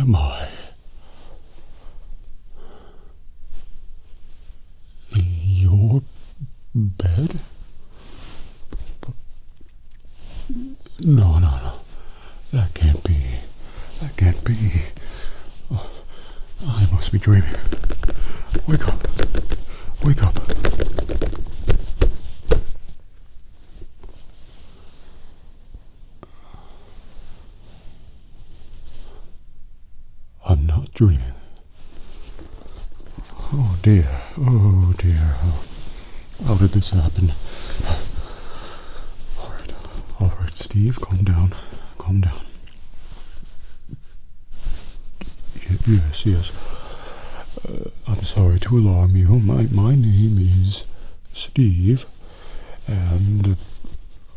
am I? Your bed? No. That can't be. That can't be. Oh, I must be dreaming. Wake up. Wake up. I'm not dreaming. Oh dear. Oh dear. How did this happen? Alright, Steve, calm down. Calm down. Yes. I'm sorry to alarm you. My name is Steve, and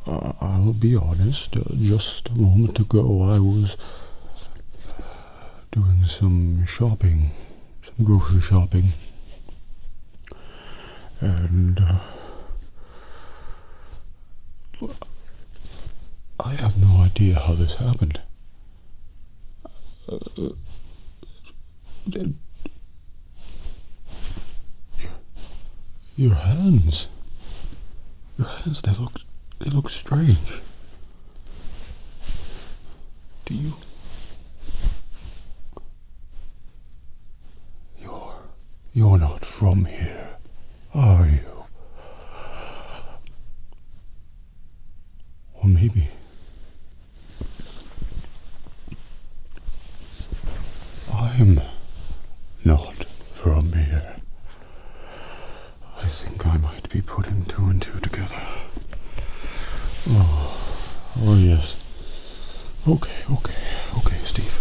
I'll be honest, just a moment ago I was doing some shopping, some grocery shopping, and I have no idea how this happened. Your hands, they look strange. Do you? You're not from here, are you? Or maybe I'm not from here. I think I might be putting two and two together. Oh yes. Okay, Steve.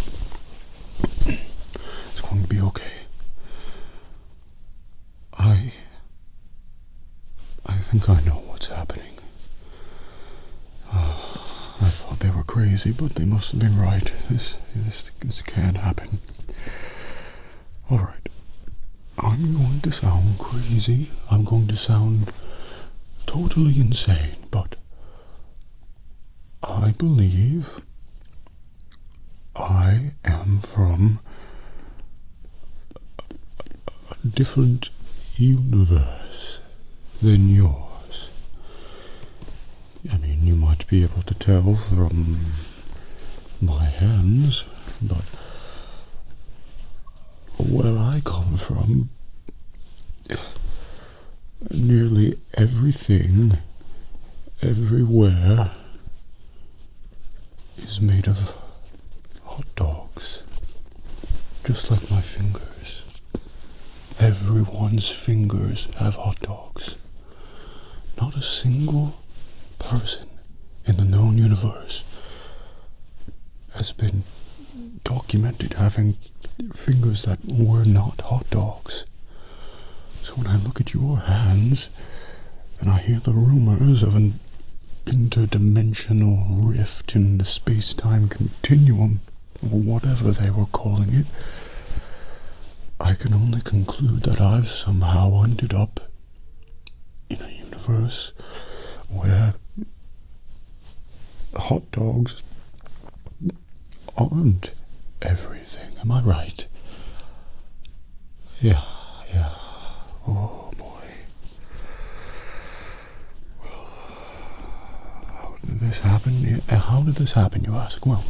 It's going to be okay. I think I know what's happening. I thought they were crazy, but they must have been right. This can't happen. Alright. I'm going to sound crazy. I'm going to sound totally insane, but I believe I am from a different universe than yours. I mean, you might be able to tell from my hands, but where I come from, nearly everything, everywhere, is made of hot dogs, just like my fingers. Everyone's fingers have hot dogs. Not a single person in the known universe has been documented having fingers that were not hot dogs. So when I look at your hands and I hear the rumors of an interdimensional rift in the space-time continuum, or whatever they were calling it, I can only conclude that I've somehow ended up in a universe where hot dogs aren't everything. Am I right? Yeah. Oh boy. Well, how did this happen? How did this happen, you ask? Well,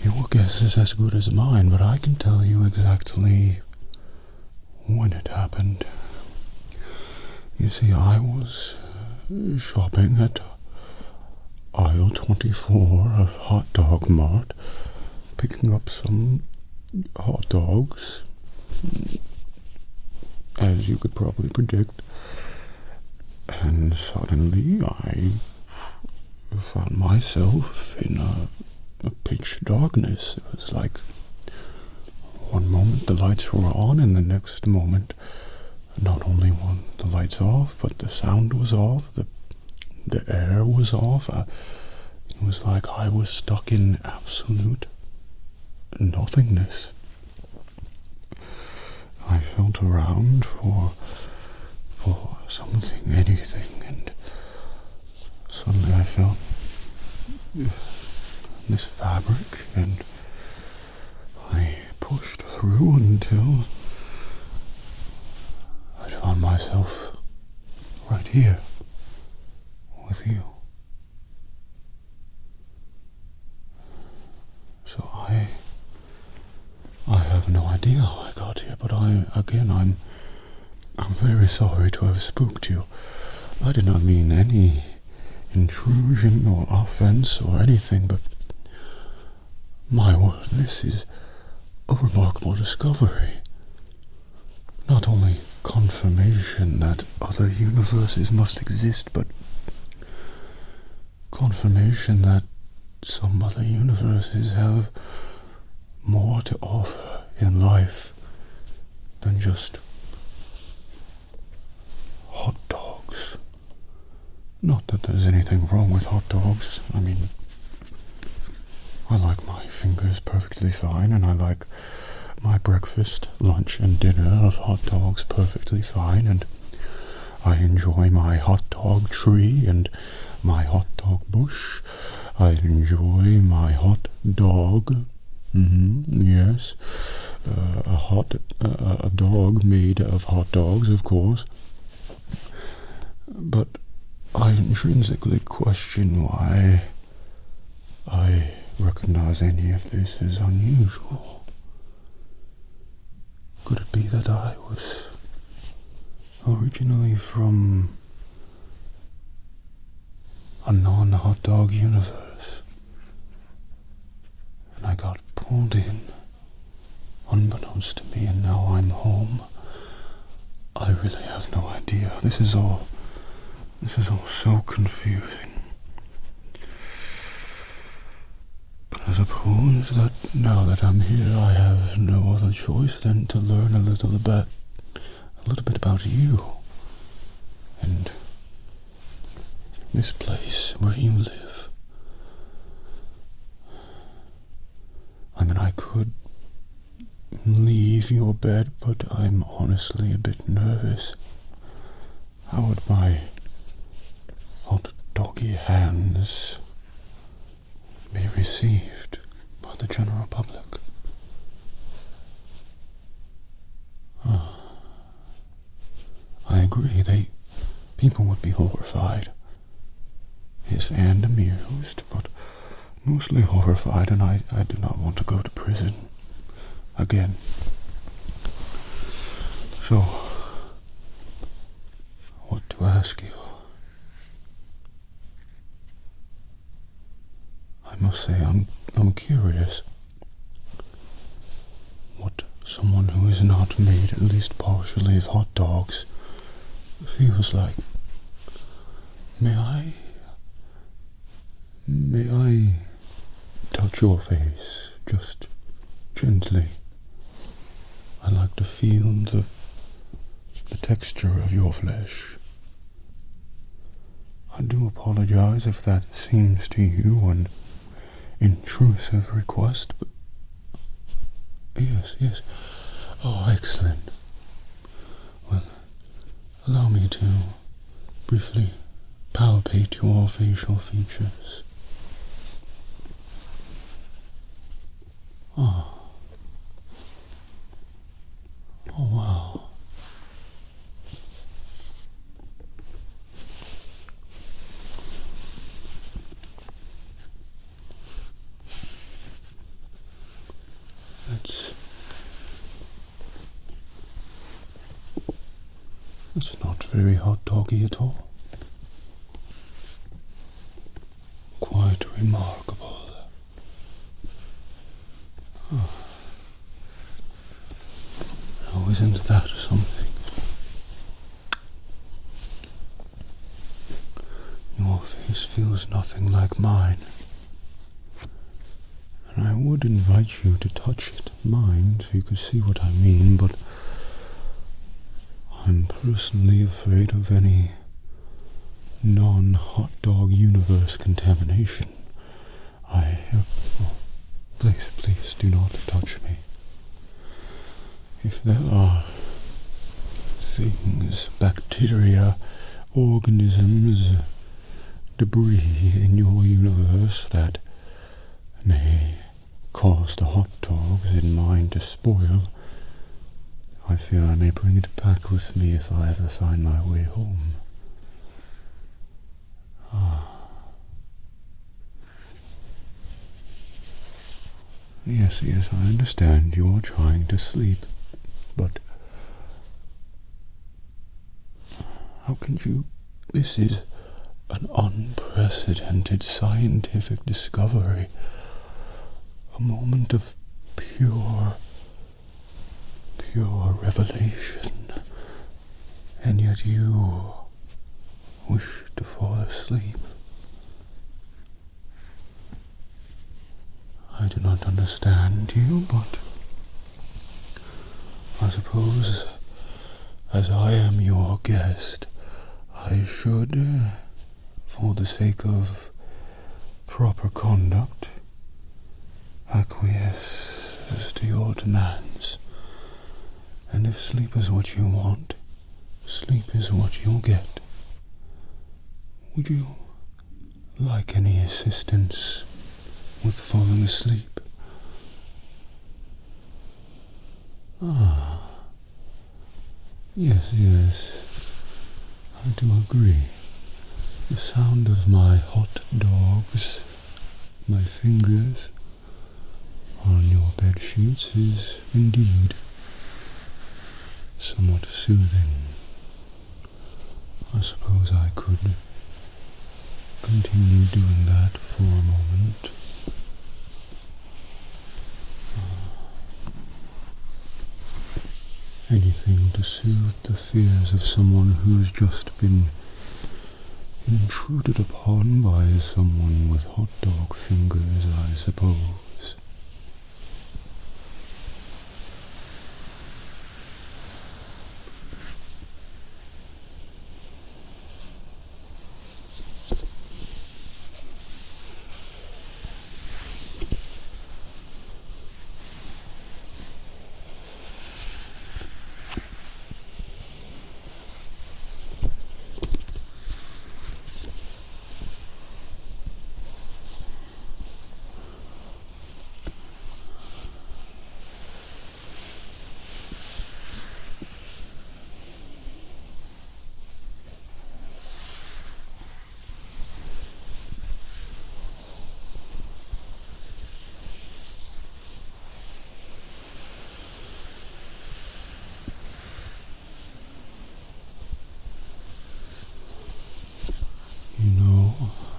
your guess is as good as mine, but I can tell you exactly when it happened. You see, I was shopping at aisle 24 of Hot Dog Mart, picking up some hot dogs, as you could probably predict, and suddenly I found myself in a pitch darkness. It was like one moment the lights were on, and the next moment not only were the lights off, but the sound was off, the air was off. It was like I was stuck in absolute nothingness. I felt around for something, anything, and suddenly I felt this fabric, and until I found myself right here with you. So I have no idea how I got here, but I'm very sorry to have spooked you. I did not mean any intrusion or offense or anything, but my word, this is a remarkable discovery. Not only confirmation that other universes must exist, but confirmation that some other universes have more to offer in life than just hot dogs. Not that there's anything wrong with hot dogs. I mean, I like my fingers perfectly fine, and I like my breakfast, lunch, and dinner of hot dogs perfectly fine, and I enjoy my hot dog tree and my hot dog bush. I enjoy my hot dog. Yes. A dog made of hot dogs, of course. But I intrinsically question why I recognize any of this as unusual. Could it be that I was originally from a non-hot dog universe, and I got pulled in unbeknownst to me, and now I'm home? I really have no idea. This is all so confusing. But I suppose that now that I'm here, I have no other choice than to learn a little bit about you and this place where you live. I mean, I could leave your bed, but I'm honestly a bit nervous. How would my hot doggy hands be received by the general public? I agree, people would be horrified. Yes, and amused, but mostly horrified, and I do not want to go to prison again. So, what to ask you? I must say I'm curious what someone who is not made at least partially of hot dogs feels like. May I touch your face just gently? I like to feel the texture of your flesh. I do apologize if that seems to you an intrusive request, but yes. Oh, excellent. Well, allow me to briefly palpate your facial features. Oh, wow. That's not very hot doggy at all. Quite remarkable. Oh. Now, isn't that something? Your face feels nothing like mine. And I would invite you to touch mine so you could see what I mean, but I'm personally afraid of any non-hot dog universe contamination. Please do not touch me. If there are things, bacteria, organisms, debris in your universe that may cause the hot dogs in mine to spoil, I fear I may bring it back with me if I ever find my way home. Yes, I understand you're trying to sleep, but how can you? This is an unprecedented scientific discovery, a moment of pure revelation, and yet you wish to fall asleep. I do not understand you, but I suppose as I am your guest, I should, for the sake of proper conduct, acquiesce as to your demands. And if sleep is what you want, sleep is what you'll get. Would you like any assistance with falling asleep? Yes, I do agree. The sound of my hot dogs, my fingers, on your bedsheets is indeed somewhat soothing. I suppose I could continue doing that for a moment. Anything to soothe the fears of someone who's just been intruded upon by someone with hot dog fingers, I suppose.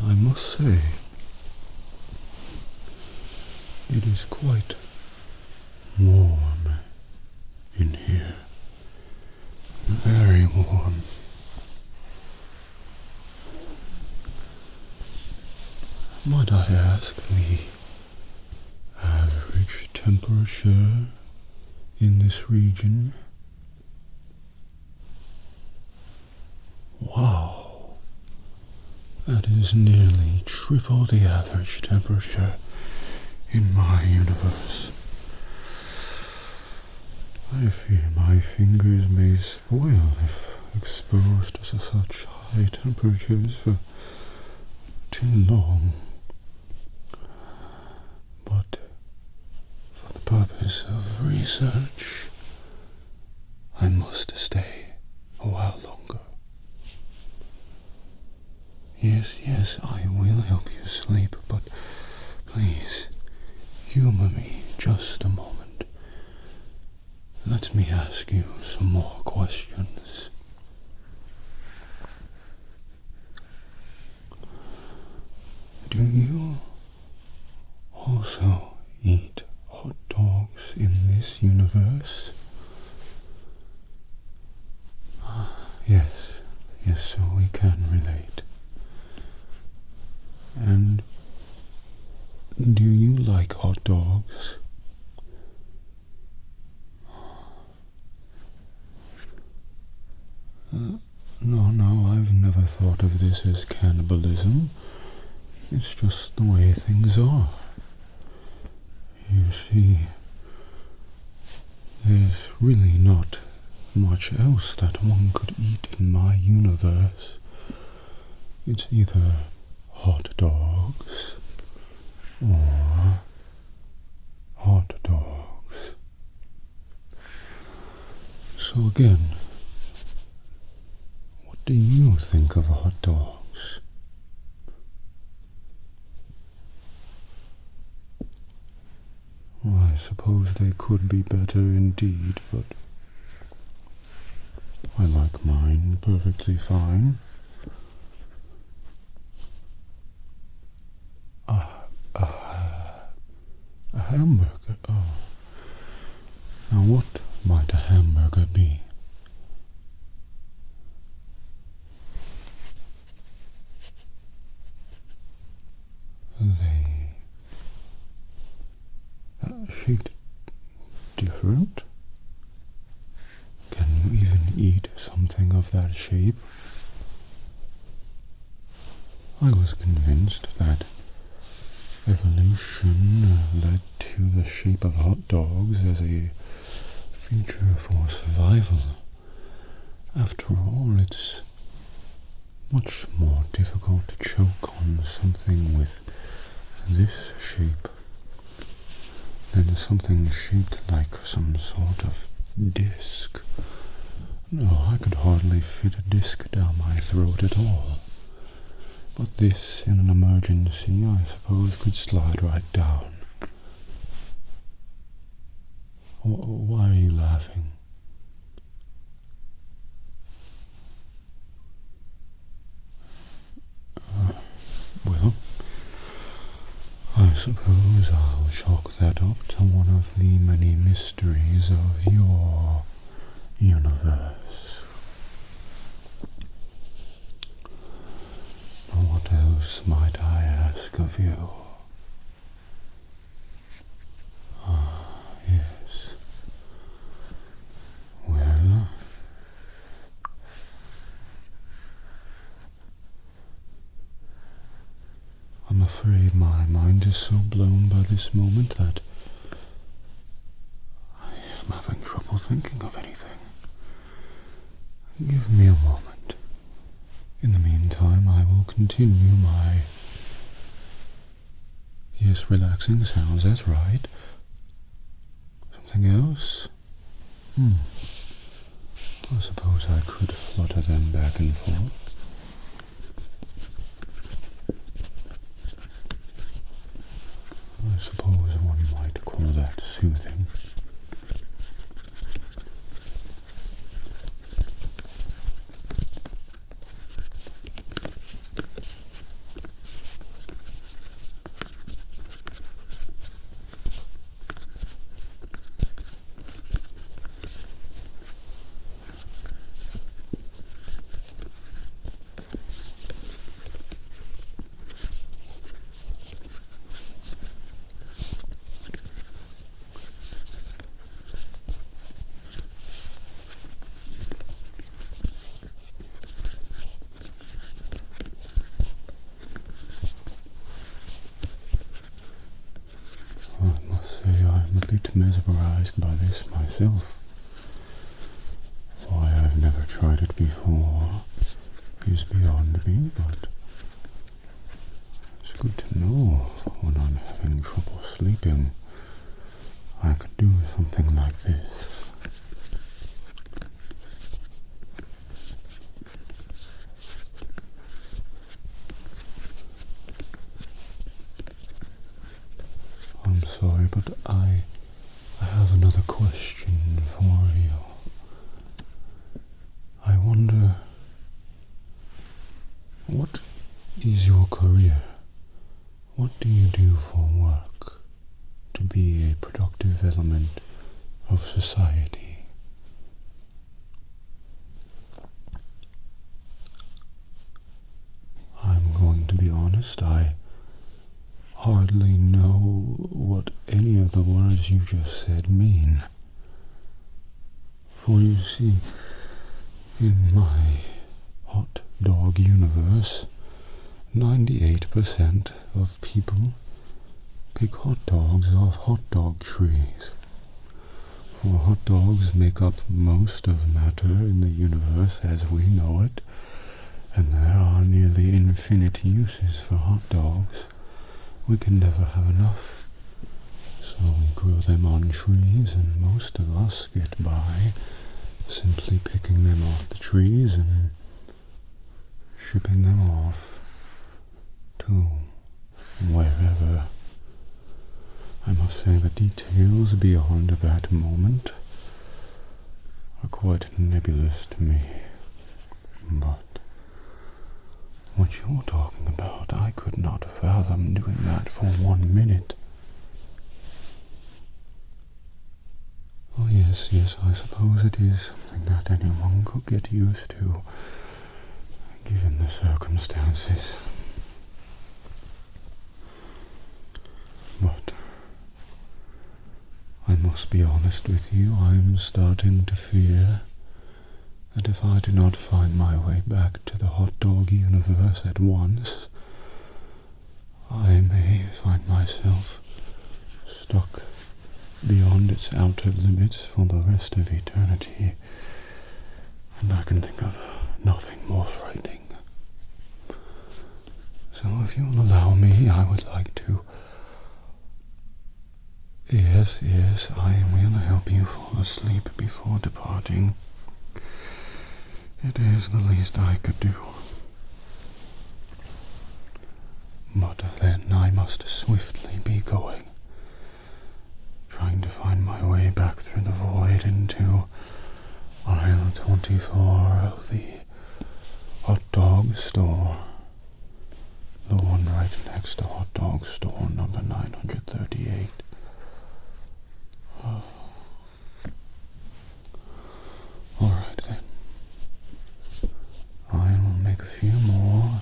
I must say, it is quite warm in here. Very warm. Might I ask the average temperature in this region? Wow. That is nearly triple the average temperature in my universe. I fear my fingers may spoil if exposed to such high temperatures for too long. But for the purpose of research, I must stay a while longer. Yes, I will help you sleep, but please, humor me just a moment. Let me ask you some more questions. Do you also eat hot dogs in this universe? Yes, so we can relate. And do you like hot dogs? No, I've never thought of this as cannibalism. It's just the way things are. You see, there's really not much else that one could eat in my universe. It's either hot dogs or hot dogs. So again, what do you think of hot dogs? Well, I suppose they could be better indeed, but I like mine perfectly fine. A hamburger? Oh. Now what might a hamburger be? They shaped different? Can you even eat something of that shape? I was convinced that evolution led to the shape of hot dogs as a feature for survival. After all, it's much more difficult to choke on something with this shape than something shaped like some sort of disc. No, I could hardly fit a disc down my throat at all. But this, in an emergency, I suppose could slide right down. Why are you laughing? Well, I suppose I'll chalk that up to one of the many mysteries of your universe. What else might I ask of you? Yes. Well, I'm afraid my mind is so blown by this moment that I am having trouble thinking of anything. Give me a moment. In the meantime, I will continue my... Yes, relaxing sounds, that's right. Something else? I suppose I could flutter them back and forth. I suppose one might call that soothing. Mesmerized by this myself. Why I've never tried it before is beyond me, but it's good to know when I'm having trouble sleeping I could do something like this. I'm sorry, but I have another question for you. I wonder, what is your career? What do you do for work to be a productive element of society? I'm going to be honest, I hardly know what any of the words you just said mean. For you see, in my hot dog universe, 98% of people pick hot dogs off hot dog trees. For hot dogs make up most of matter in the universe as we know it, and there are nearly infinite uses for hot dogs. We can never have enough, so we grow them on trees, and most of us get by simply picking them off the trees and shipping them off to wherever. I must say the details beyond that moment are quite nebulous to me, but what you're talking about, I could not fathom doing that for 1 minute. Oh yes, I suppose it is something that anyone could get used to, given the circumstances. But I must be honest with you, I'm starting to fear that if I do not find my way back to the hot dog universe at once, I may find myself stuck beyond its outer limits for the rest of eternity, and I can think of nothing more frightening. So if you'll allow me, I would like to... Yes, I will help you fall asleep before departing. It is the least I could do. But then I must swiftly be going, trying to find my way back through the void into aisle 24 of the hot dog store. The one right next to hot dog store number 938. Alright then. I will make a few more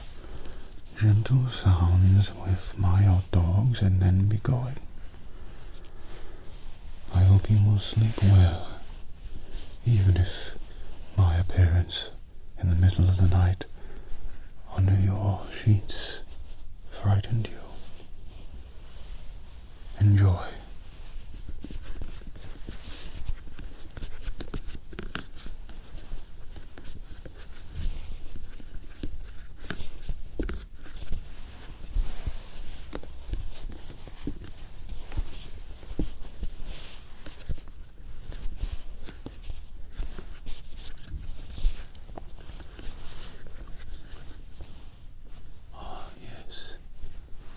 gentle sounds with my hot dogs and then be going. I hope you will sleep well, even if my appearance in the middle of the night under your sheets frightened you. Enjoy.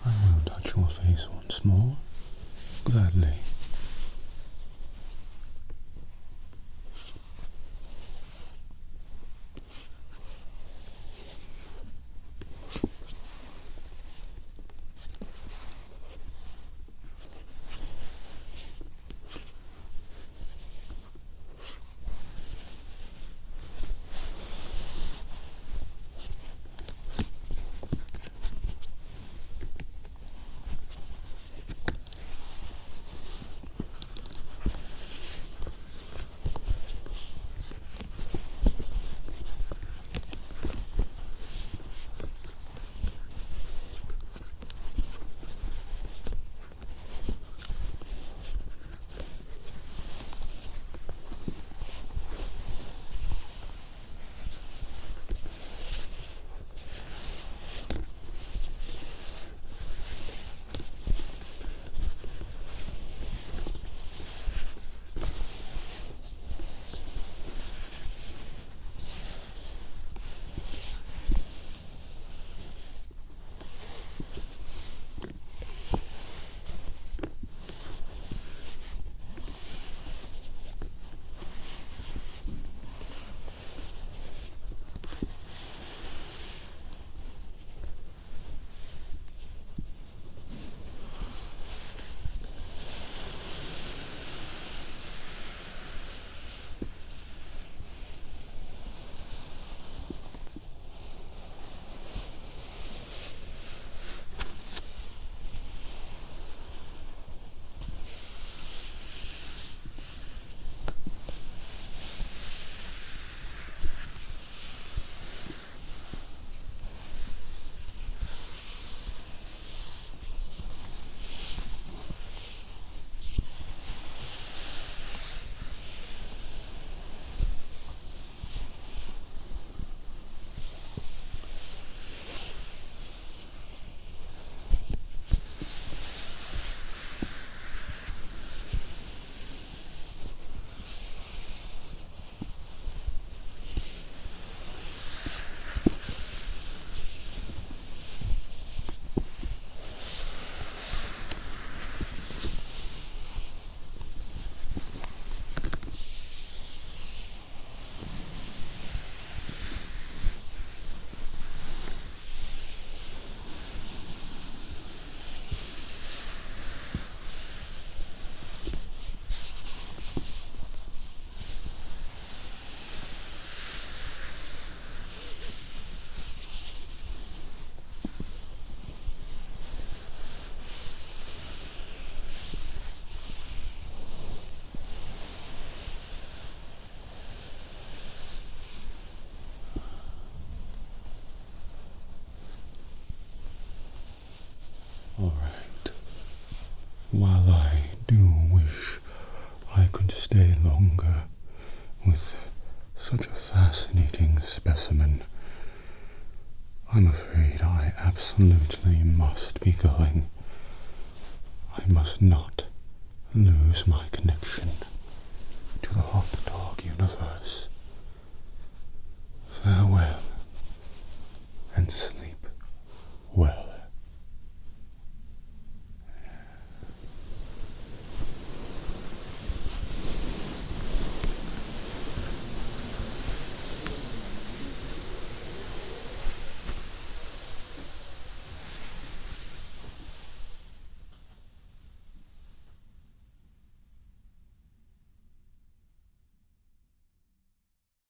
I will touch your face once more, gladly. stay longer with such a fascinating specimen. I'm afraid I absolutely must be going. I must not lose my connection.